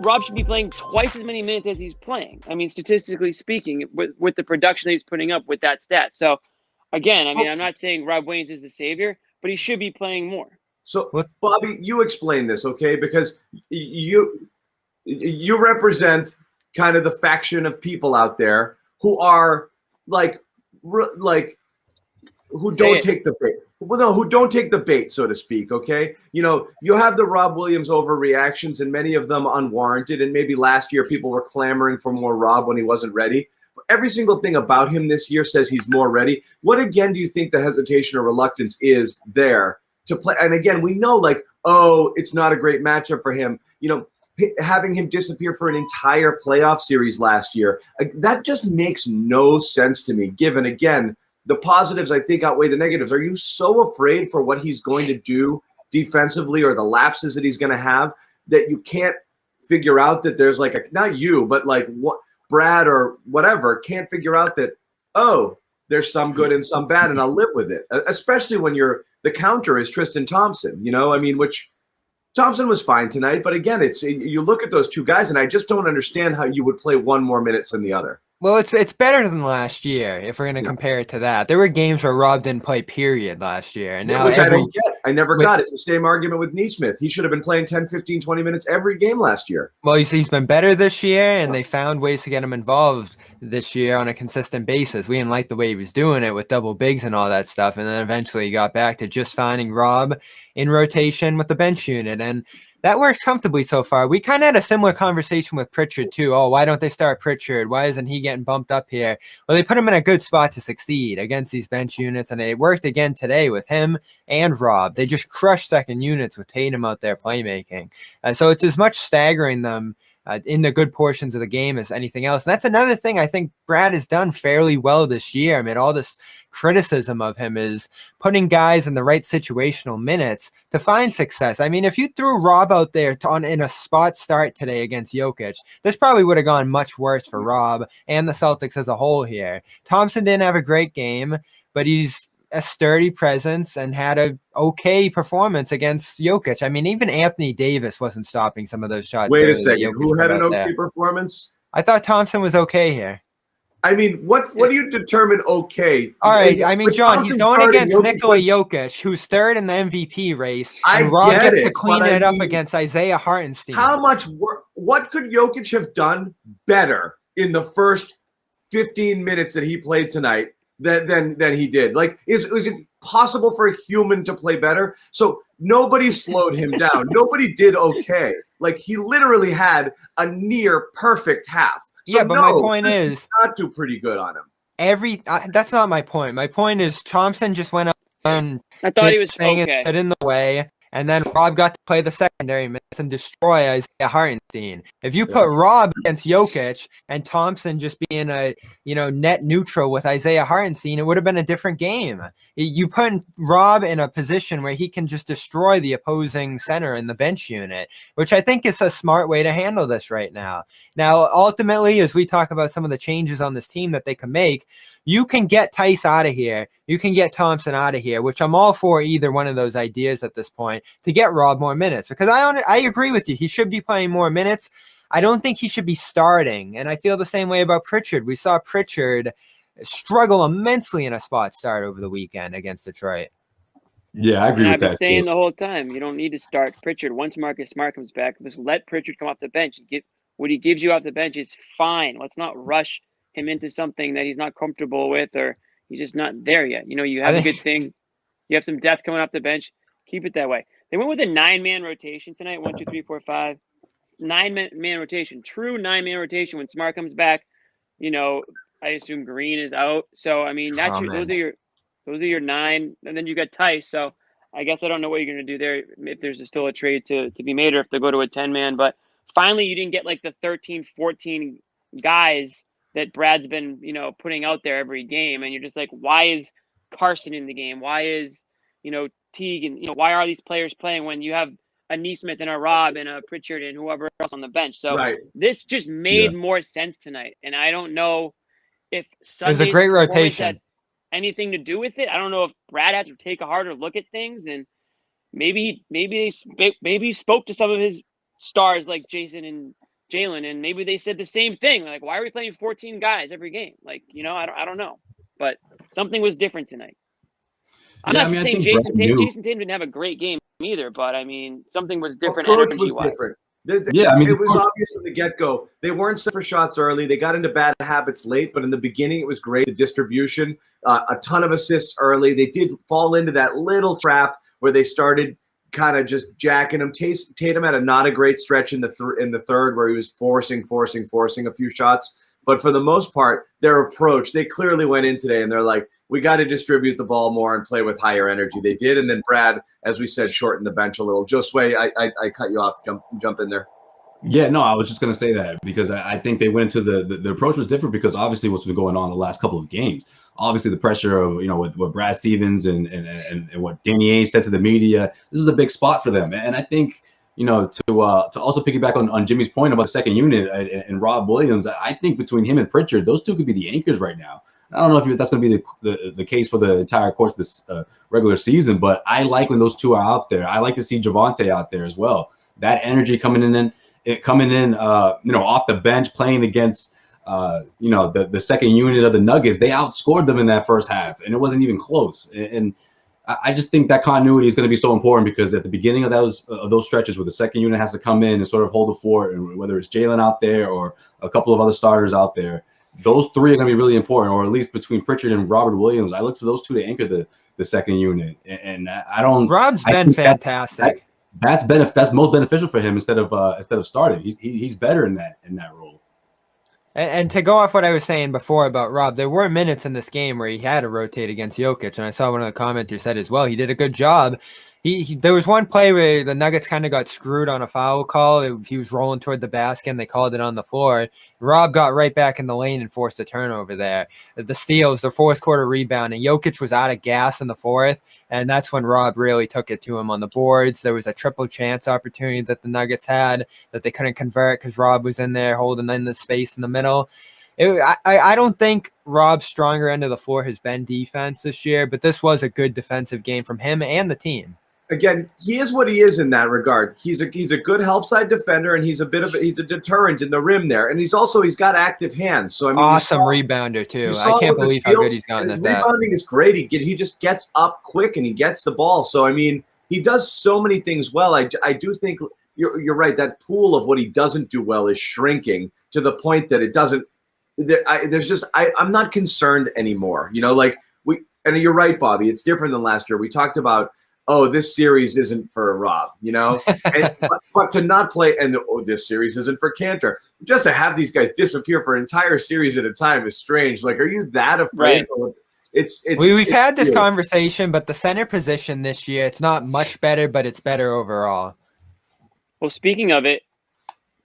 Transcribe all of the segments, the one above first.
Rob should be playing twice as many minutes as he's playing. I mean, statistically speaking, with the production that he's putting up with that stat. So, again, I mean, I'm not saying Rob Williams is the savior, but he should be playing more. So, Bobby, you explain this, okay? Because you represent kind of the faction of people out there who are who don't take the bait. Well, no, who don't take the bait, so to speak, okay? You know, you have the Rob Williams overreactions, and many of them unwarranted, and maybe last year people were clamoring for more Rob when he wasn't ready. But every single thing about him this year says he's more ready. What, again, do you think the hesitation or reluctance is there to play? And, again, we know, like, oh, it's not a great matchup for him. You know, having him disappear for an entire playoff series last year, that just makes no sense to me, given, again, the positives, I think, outweigh the negatives. Are you so afraid for what he's going to do defensively or the lapses that he's going to have that you can't figure out that there's like not you, but like what Brad or whatever can't figure out that, oh, there's some good and some bad, and I'll live with it, especially when the counter is Tristan Thompson, you know, I mean, which Thompson was fine tonight. But again, you look at those two guys, and I just don't understand how you would play one more minutes than the other. Well, it's better than last year if we're going to compare it to that. There were games where Rob didn't play, period, last year. And now which I don't get. I never got. It's the same argument with Neesmith. He should have been playing 10, 15, 20 minutes every game last year. Well, he's been better this year, and they found ways to get him involved this year on a consistent basis. We didn't like the way he was doing it with double bigs and all that stuff, and then eventually he got back to just finding Rob in rotation with the bench unit, and that works comfortably so far. We kind of had a similar conversation with Pritchard, too. Oh, why don't they start Pritchard? Why isn't he getting bumped up here? Well, they put him in a good spot to succeed against these bench units, and it worked again today with him and Rob. They just crushed second units with Tatum out there playmaking. So it's as much staggering them in the good portions of the game as anything else. And that's another thing I think Brad has done fairly well this year. I mean, all this criticism of him is putting guys in the right situational minutes to find success. I mean, if you threw Rob out there in a spot start today against Jokic, this probably would have gone much worse for Rob and the Celtics as a whole here. Thompson didn't have a great game, but he's a sturdy presence and had a okay performance against Jokic. I mean, even Anthony Davis wasn't stopping some of those shots. Wait a second. Who had an okay performance? I thought Thompson was okay here. I mean, what do you determine okay? All right, I mean, John, he's going against Nikola Jokic, who's third in the MVP race, and Rob gets to clean it up against Isaiah Hartenstein. How much work? What could Jokic have done better in the first 15 minutes that he played tonight than he did? Like, is it possible for a human to play better? So nobody slowed him down. Nobody did okay. Like, he literally had a near perfect half. So yeah, but my point is not do pretty good on him. That's not my point. My point is Thompson just went up and I thought he was okay. In the way. And then Rob got to play the secondary minutes and destroy Isaiah Hartenstein. If you put Rob against Jokic and Thompson just being a net neutral with Isaiah Hartenstein, it would have been a different game. You put Rob in a position where he can just destroy the opposing center in the bench unit, which I think is a smart way to handle this right now. Now, ultimately, as we talk about some of the changes on this team that they can make, you can get Tice out of here. You can get Thompson out of here, which I'm all for either one of those ideas at this point to get Rob more minutes, because I agree with you. He should be playing more minutes. I don't think he should be starting, and I feel the same way about Pritchard. We saw Pritchard struggle immensely in a spot start over the weekend against Detroit. Yeah, I agree with that. I've been saying the whole time, you don't need to start Pritchard. Once Marcus Smart comes back, just let Pritchard come off the bench. What he gives you off the bench is fine. Let's not rush him into something that he's not comfortable with, or he's just not there yet. You know, you have a good thing. You have some depth coming off the bench. Keep it that way. They went with a 9-man rotation tonight. 1, 2, 3, 4, 5. 9-man rotation. True 9-man rotation. When Smart comes back, you know, I assume Green is out. So I mean, those are your 9, and then you got Tice. So I guess I don't know what you're going to do there, if there's still a trade to be made, or if they go to a 10-man. But finally, you didn't get like the 13, 14 guys that Brad's been, putting out there every game. And you're just like, why is Carson in the game? Why is, Teague, and, why are these players playing when you have a Neesmith and a Rob and a Pritchard and whoever else on the bench? So this just made more sense tonight. And I don't know if Sunday's a great rotation had anything to do with it. I don't know if Brad had to take a harder look at things, and maybe he spoke to some of his stars like Jason and Jalen, and maybe they said the same thing. Like, why are we playing 14 guys every game? Like, I don't know, but something was different tonight. I'm Yeah, not I mean, I saying think Brad knew. Jason Tatum didn't have a great game either, but I mean, something was different Approach was energy-wise. different. Yeah, I mean, it was obvious from the get-go. They weren't set for shots early. They got into bad habits late, but in the beginning, it was great. The distribution, a ton of assists early. They did fall into that little trap where they started kind of just jacking him. Tatum had not a great stretch in the third where he was forcing a few shots. But for the most part, their approach, they clearly went in today and they're like, we got to distribute the ball more and play with higher energy. They did. And then Brad, as we said, shortened the bench a little. Josue, I cut you off. Jump in there. Yeah, no, I was just going to say that because I think they went into the approach was different because obviously what's been going on the last couple of games. Obviously, the pressure of, what Brad Stevens and what Danny Ainge said to the media, this was a big spot for them. And I think, to also piggyback on Jimmy's point about the second unit and Rob Williams, I think between him and Pritchard, those two could be the anchors right now. I don't know if that's going to be the case for the entire course of this regular season, but I like when those two are out there. I like to see Javonte out there as well. That energy coming in, off the bench, playing against, the second unit of the Nuggets. They outscored them in that first half, and it wasn't even close. And I just think that continuity is going to be so important because at the beginning of those stretches where the second unit has to come in and sort of hold the fort, and whether it's Jalen out there or a couple of other starters out there, those three are going to be really important, or at least between Pritchard and Robert Williams. I look for those two to anchor the second unit. And I don't. Rob's been fantastic. That's most beneficial for him instead of starting. He's better in that role. And to go off what I was saying before about Rob, there were minutes in this game where he had to rotate against Jokic, and I saw one of the commenters said as well he did a good job. There was one play where the Nuggets kind of got screwed on a foul call. He was rolling toward the basket, and they called it on the floor. Rob got right back in the lane and forced a turnover there. The steals, the fourth quarter rebound, and Jokic was out of gas in the fourth, and that's when Rob really took it to him on the boards. There was a triple chance opportunity that the Nuggets had that they couldn't convert because Rob was in there holding in the space in the middle. I don't think Rob's stronger end of the floor has been defense this year, but this was a good defensive game from him and the team. Again, he is what he is in that regard. He's a good help side defender, and he's a deterrent in the rim there. And he's got active hands. So I mean, awesome rebounder too. I can't believe how good he's gotten at that. Rebounding is great. He just gets up quick and he gets the ball. So I mean, he does so many things well. I do think you're right. That pool of what he doesn't do well is shrinking to the point that it doesn't. I'm not concerned anymore. And you're right, Bobby. It's different than last year. We talked about, this series isn't for Rob, but to not play this series isn't for Cantor. Just to have these guys disappear for an entire series at a time is strange. Like, are you that afraid? Right. We've had this conversation, but the center position this year, it's not much better, but it's better overall. Well, speaking of it,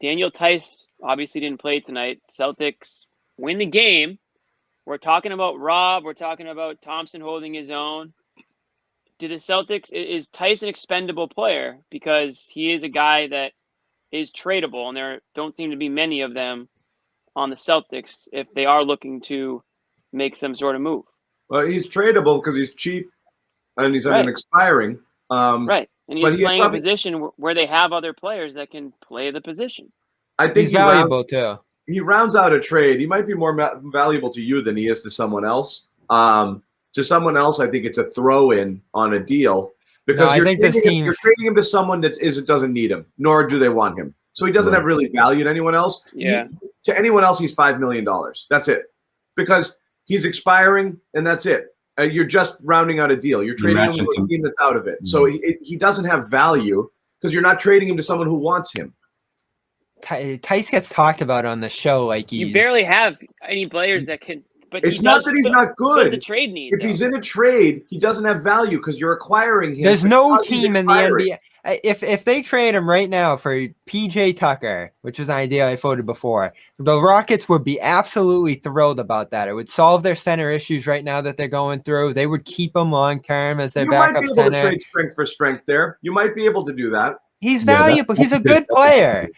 Daniel Tice obviously didn't play tonight. Celtics win the game. We're talking about Rob. We're talking about Thompson holding his own. To the Celtics, is Tice an expendable player? Because he is a guy that is tradable, and there don't seem to be many of them on the Celtics if they are looking to make some sort of move. Well, he's tradable because he's cheap and he's on an expiring. Right. And he's playing a position where they have other players that can play the position. I think he's valuable too. He rounds out a trade. He might be more valuable to you than he is to someone else. To someone else, I think it's a throw-in on a deal because you're trading him to someone that doesn't need him, nor do they want him. So he doesn't have really value to anyone else. Yeah. To anyone else, he's $5 million. That's it. Because he's expiring, and that's it. You're just rounding out a deal. You're trading him to a team that's out of it. So he doesn't have value because you're not trading him to someone who wants him. Tice gets talked about on the show like you barely have any players that can. But it's not that he's not good. The trade needs. If he's in a trade, he doesn't have value because you're acquiring him. There's no team in the NBA. If they trade him right now for PJ Tucker, which is an idea I floated before, the Rockets would be absolutely thrilled about that. It would solve their center issues right now that they're going through. They would keep him long term as their backup center. You might be able to trade strength for strength there. You might be able to do that. He's valuable. He's a good player.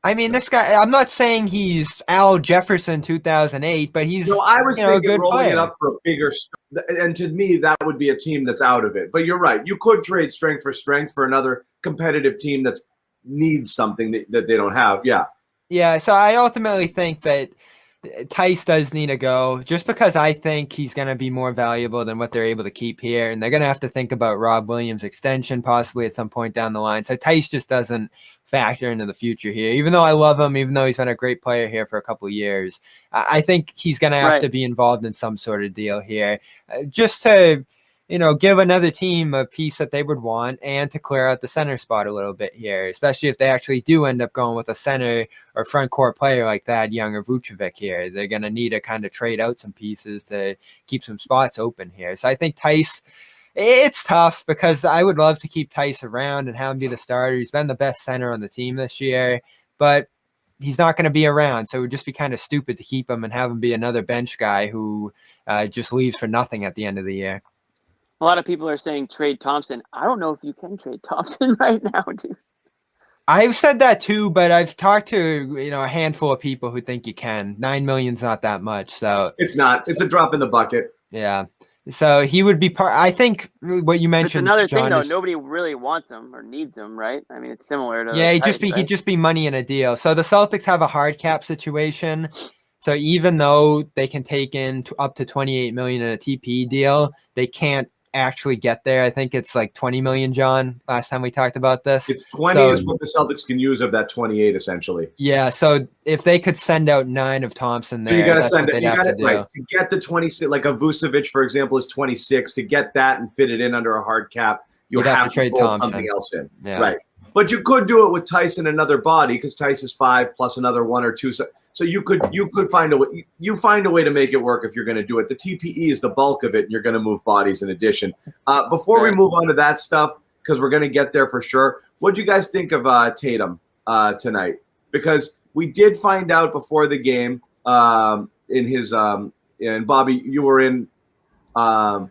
I mean, this guy, I'm not saying he's Al Jefferson 2008, but he's I was thinking a good rolling player. It up for a bigger – and to me, that would be a team that's out of it. But you're right. You could trade strength for another competitive team that needs something that they don't have. Yeah. Yeah, so I ultimately think that Tice does need to go, just because I think he's going to be more valuable than what they're able to keep here. And they're going to have to think about Rob Williams' extension possibly at some point down the line. So Tice just doesn't factor into the future here. Even though I love him, even though he's been a great player here for a couple of years, I think he's going to have to be involved in some sort of deal here, just to give another team a piece that they would want, and to clear out the center spot a little bit here, especially if they actually do end up going with a center or front court player like that, Young or Vucevic here. They're going to need to kind of trade out some pieces to keep some spots open here. So I think Tice, it's tough, because I would love to keep Tice around and have him be the starter. He's been the best center on the team this year, but he's not going to be around. So it would just be kind of stupid to keep him and have him be another bench guy who just leaves for nothing at the end of the year. A lot of people are saying trade Thompson. I don't know if you can trade Thompson right now, dude. I've said that too, but I've talked to a handful of people who think you can. $9 million's not that much, so it's not. It's a drop in the bucket. Yeah, so he would be part. I think what you mentioned. It's another John, thing, though. Nobody really wants him or needs him, right? I mean, it's similar to he'd just be money in a deal. So the Celtics have a hard cap situation. So even though they can take in up to $28 million in a TPE deal, they can't actually get there. I think it's like 20 million, John, last time we talked about this. It's 20 is what the Celtics can use of that 28, essentially. Yeah, so if they could send out 9 of Thompson there, so you got to send it. You got it right to get the 26. Like a Vucevic, for example, is 26. To get that and fit it in under a hard cap, you'd have to trade something else in. Yeah. Right. But you could do it with Tyson another body, because Tyson is 5 plus another 1 or 2. So you could find a way. You find a way to make it work if you're going to do it. The TPE is the bulk of it, and you're going to move bodies in addition. Before we move on to that stuff, because we're going to get there for sure. What do you guys think of Tatum tonight? Because we did find out before the game in his and Bobby, you were in the